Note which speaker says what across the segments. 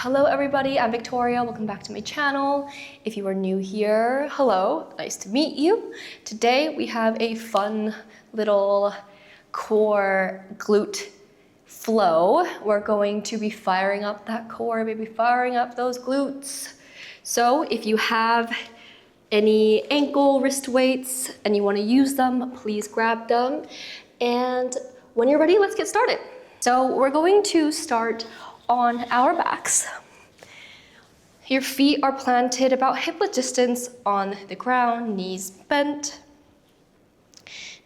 Speaker 1: Hello everybody, I'm Victoria. Welcome back to my channel. If you are new here, hello, nice to meet you. Today we have a fun little core glute flow. We're going to be firing up that core, maybe firing up those glutes. So if you have any ankle, wrist weights, and you want to use them, please grab them. And when you're ready, let's get started. So we're going to start on our backs. Your feet are planted about hip-width distance on the ground, knees bent,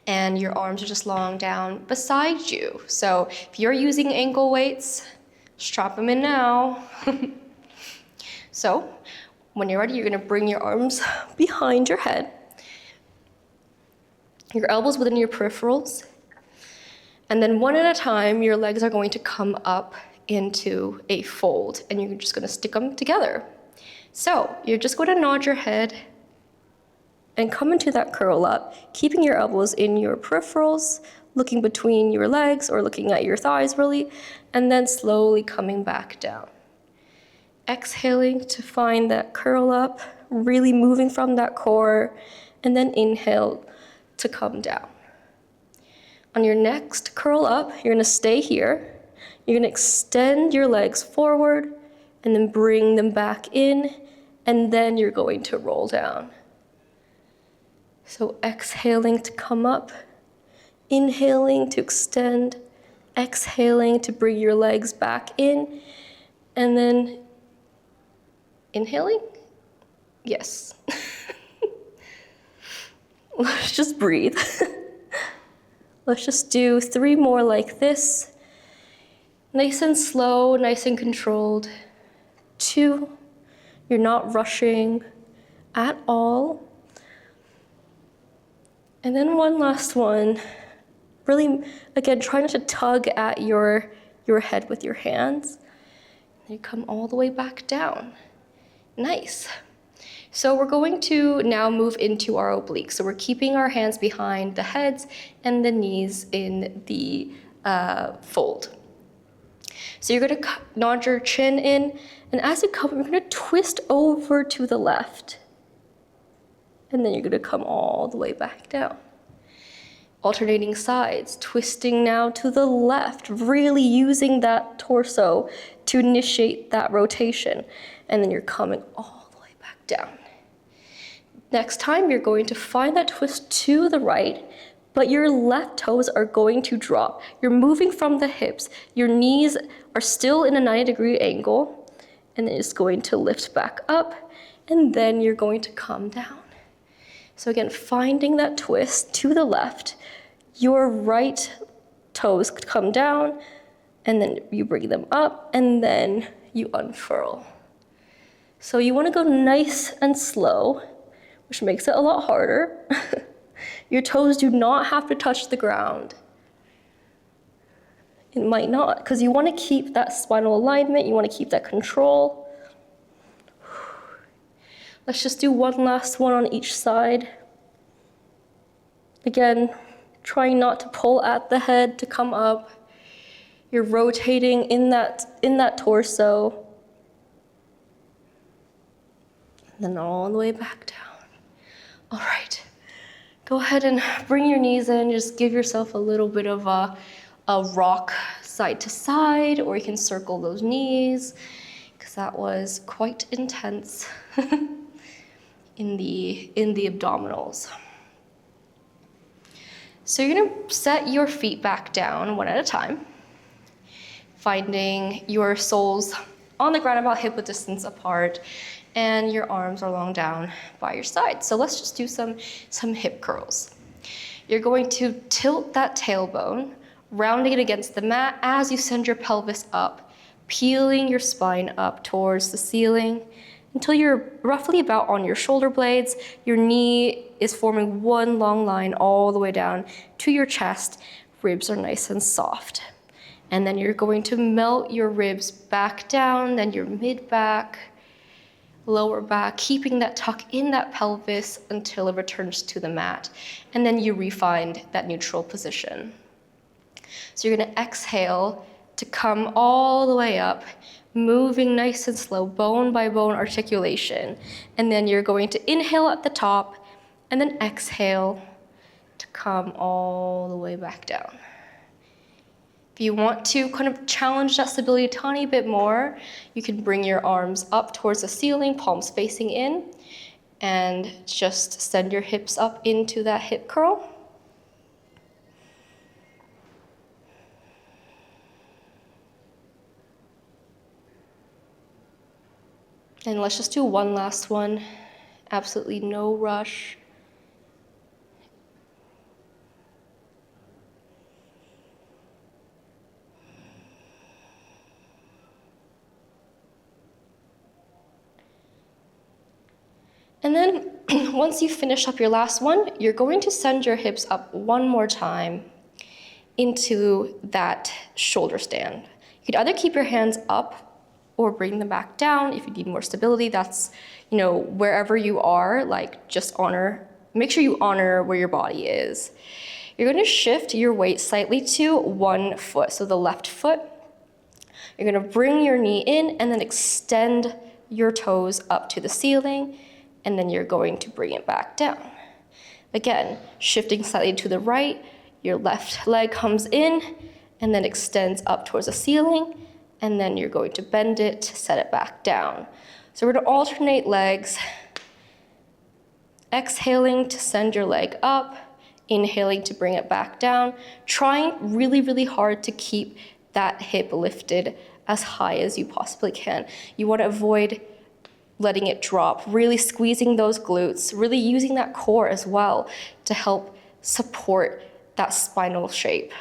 Speaker 1: and your arms are just long down beside you. So if you're using ankle weights, strap them in now. So when you're ready, you're gonna bring your arms behind your head, your elbows within your peripherals, and then one at a time, your legs are going to come up into a fold, and you're just gonna stick them together. So you're just going to nod your head and come into that curl up, keeping your elbows in your peripherals, looking between your legs or looking at your thighs really, and then slowly coming back down. Exhaling to find that curl up, really moving from that core, and then inhale to come down. On your next curl up, you're gonna stay here. You're gonna extend your legs forward and then bring them back in, and then you're going to roll down. So exhaling to come up, inhaling to extend, exhaling to bring your legs back in, and then inhaling? Yes. Let's just breathe. Let's just do 3 more like this. Nice and slow, nice and controlled. 2, you're not rushing at all. And then one last one. Really, again, try not to tug at your head with your hands. And you come all the way back down. Nice. So we're going to now move into our obliques. So we're keeping our hands behind the heads and the knees in the fold. So you're gonna nod your chin in, and as you come, you're gonna twist over to the left. And then you're gonna come all the way back down. Alternating sides, twisting now to the left, really using that torso to initiate that rotation. And then you're coming all the way back down. Next time, you're going to find that twist to the right, but your left toes are going to drop. You're moving from the hips. Your knees are still in a 90-degree angle, and then it's going to lift back up, and then you're going to come down. So again, finding that twist to the left, your right toes come down, and then you bring them up, and then you unfurl. So you wanna go nice and slow, which makes it a lot harder. Your toes do not have to touch the ground. It might not, because you want to keep that spinal alignment, you want to keep that control. Let's just do one last one on each side. Again, trying not to pull at the head to come up. You're rotating in that torso. And then all the way back down. All right. Go ahead and bring your knees in, just give yourself a little bit of a rock side to side, or you can circle those knees, because that was quite intense in the abdominals. So you're gonna set your feet back down one at a time, finding your soles on the ground about hip-width distance apart, and your arms are long down by your side. So let's just do some hip curls. You're going to tilt that tailbone, rounding it against the mat as you send your pelvis up, peeling your spine up towards the ceiling until you're roughly about on your shoulder blades. Your knee is forming one long line all the way down to your chest. Ribs are nice and soft. And then you're going to melt your ribs back down, then your mid-back, lower back, keeping that tuck in that pelvis until it returns to the mat. And then you re-find that neutral position. So you're gonna exhale to come all the way up, moving nice and slow, bone by bone articulation. And then you're going to inhale at the top and then exhale to come all the way back down. If you want to kind of challenge that stability a tiny bit more, you can bring your arms up towards the ceiling, palms facing in, and just send your hips up into that hip curl. And let's just do one last one. Absolutely no rush. And then once you finish up your last one, you're going to send your hips up one more time into that shoulder stand. You could either keep your hands up or bring them back down if you need more stability. That's, wherever you are, like just make sure you honor where your body is. You're going to shift your weight slightly to one foot, so the left foot. You're going to bring your knee in and then extend your toes up to the ceiling, and then you're going to bring it back down. Again, shifting slightly to the right, your left leg comes in and then extends up towards the ceiling, and then you're going to bend it to set it back down. So we're going to alternate legs, exhaling to send your leg up, inhaling to bring it back down, trying really, really hard to keep that hip lifted as high as you possibly can. You want to avoid letting it drop, really squeezing those glutes, really using that core as well to help support that spinal shape.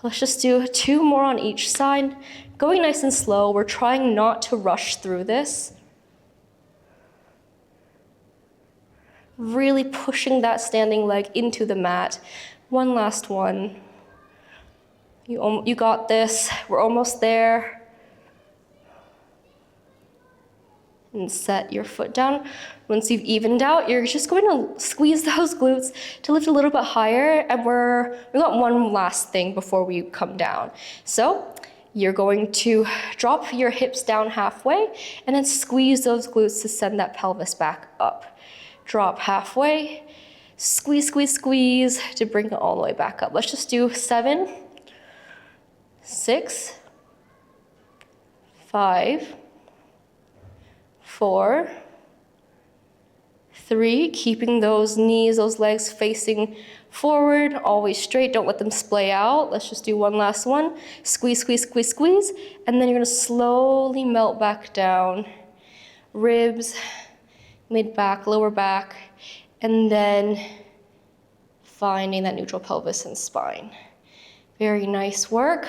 Speaker 1: Let's just do 2 more on each side. Going nice and slow. We're trying not to rush through this. Really pushing that standing leg into the mat. One last one. You got this. We're almost there. And set your foot down. Once you've evened out, you're just going to squeeze those glutes to lift a little bit higher, and we got one last thing before we come down. So you're going to drop your hips down halfway and then squeeze those glutes to send that pelvis back up. Drop halfway, squeeze, squeeze, squeeze to bring it all the way back up. Let's just do 7, 6, 5, 4, 3, keeping those knees, those legs facing forward, always straight, don't let them splay out. Let's just do one last one. Squeeze, squeeze, squeeze, squeeze, and then you're gonna slowly melt back down. Ribs, mid-back, lower back, and then finding that neutral pelvis and spine. Very nice work.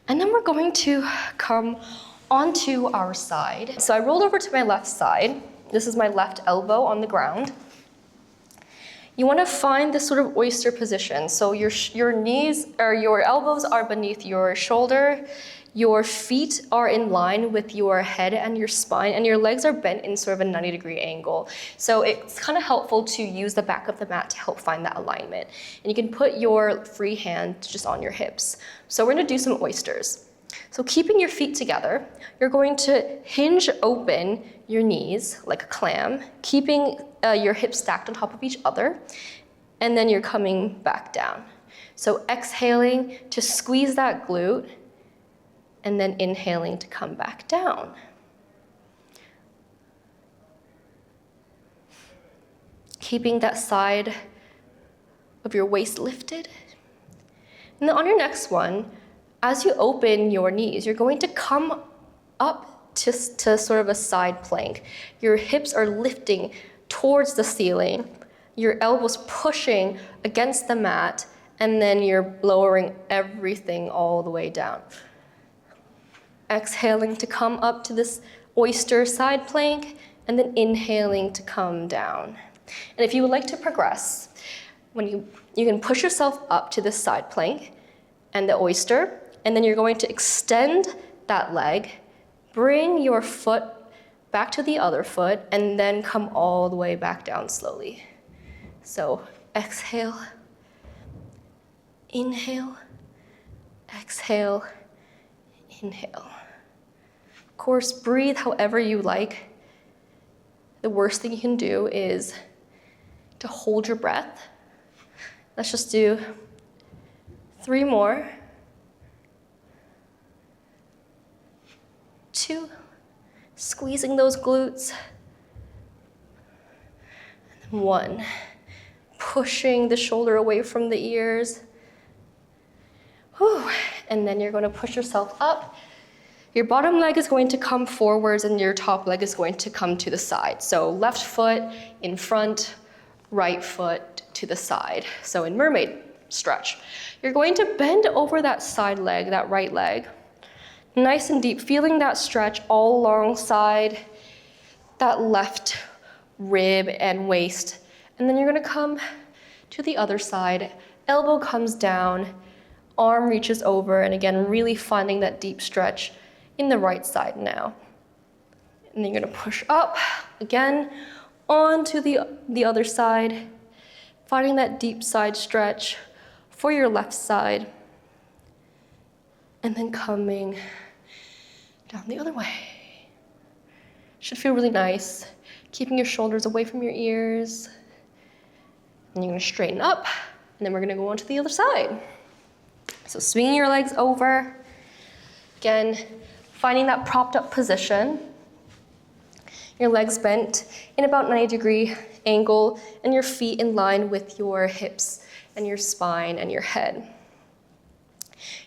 Speaker 1: And then we're going to come onto our side. So I rolled over to my left side. This is my left elbow on the ground. You want to find this sort of oyster position. So your knees or your elbows are beneath your shoulder. Your feet are in line with your head and your spine, and your legs are bent in sort of a 90-degree angle. So it's kind of helpful to use the back of the mat to help find that alignment. And you can put your free hand just on your hips. So we're going to do some oysters. So keeping your feet together, you're going to hinge open your knees like a clam, keeping your hips stacked on top of each other, and then you're coming back down. So exhaling to squeeze that glute, and then inhaling to come back down. Keeping that side of your waist lifted. And then on your next one, as you open your knees, you're going to come up to sort of a side plank. Your hips are lifting towards the ceiling, your elbows pushing against the mat, and then you're lowering everything all the way down. Exhaling to come up to this oyster side plank, and then inhaling to come down. And if you would like to progress, you can push yourself up to this side plank and the oyster, and then you're going to extend that leg, bring your foot back to the other foot, and then come all the way back down slowly. So exhale, inhale, exhale, Inhale. Of course, breathe however you like. The worst thing you can do is to hold your breath. Let's just do 3 more. 2. Squeezing those glutes. And then 1. Pushing the shoulder away from the ears. Whew. And then you're going to push yourself up. Your bottom leg is going to come forwards and your top leg is going to come to the side. So left foot in front, right foot to the side. So in mermaid stretch, you're going to bend over that side leg, that right leg, nice and deep, feeling that stretch all alongside that left rib and waist. And then you're going to come to the other side, elbow comes down, arm reaches over, and again, really finding that deep stretch in the right side now. And then you're going to push up again onto the other side, finding that deep side stretch for your left side, and then coming down the other way. Should feel really nice, keeping your shoulders away from your ears. And you're going to straighten up, and then we're going to go on to the other side. So swinging your legs over, again, finding that propped up position. Your legs bent in about 90-degree angle, and your feet in line with your hips and your spine and your head.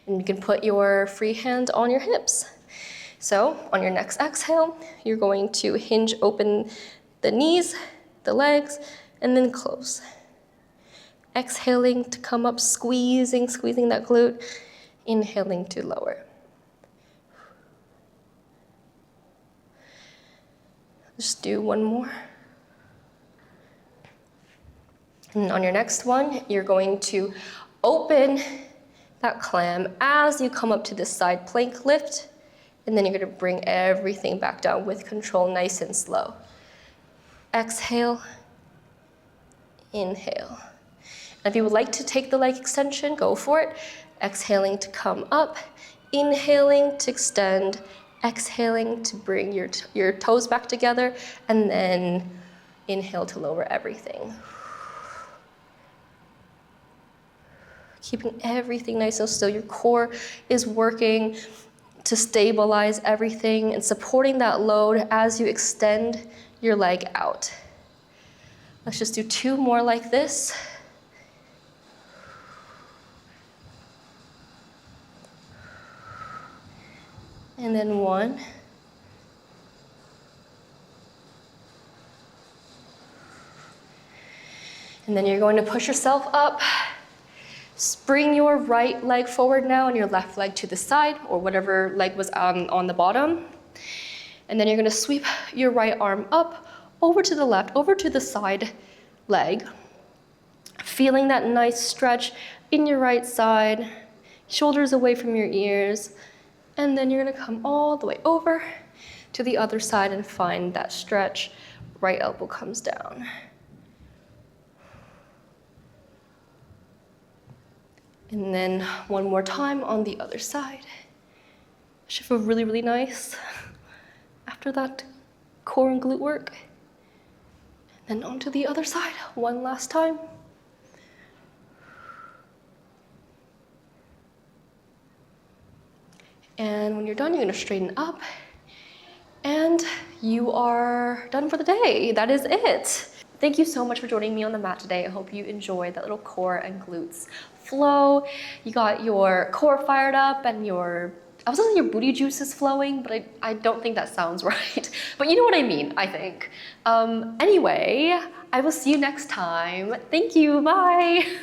Speaker 1: And you can put your free hand on your hips. So on your next exhale, you're going to hinge open the knees, the legs, and then close. Exhaling to come up, squeezing that glute. Inhaling to lower. Just do 1 more. And on your next one, you're going to open that clam as you come up to this side plank lift, and then you're going to bring everything back down with control, nice and slow. Exhale, inhale. And if you would like to take the leg extension, go for it. Exhaling to come up, inhaling to extend, exhaling to bring your toes back together, and then inhale to lower everything. Keeping everything nice and still. Your core is working to stabilize everything and supporting that load as you extend your leg out. Let's just do 2 more like this. And then 1. And then you're going to push yourself up. Bring your right leg forward now and your left leg to the side, or whatever leg was on the bottom. And then you're going to sweep your right arm up, over to the left, over to the side leg. Feeling that nice stretch in your right side, shoulders away from your ears. And then you're going to come all the way over to the other side and find that stretch. Right elbow comes down. And then 1 more time on the other side. Should feel really, really nice after that core and glute work. And then onto the other side, 1 last time. And when you're done, you're going to straighten up. And you are done for the day. That is it. Thank you so much for joining me on the mat today. I hope you enjoyed that little core and glutes flow. You got your core fired up and I was saying your booty juices flowing, but I don't think that sounds right. But you know what I mean, I think. Anyway, I will see you next time. Thank you, bye.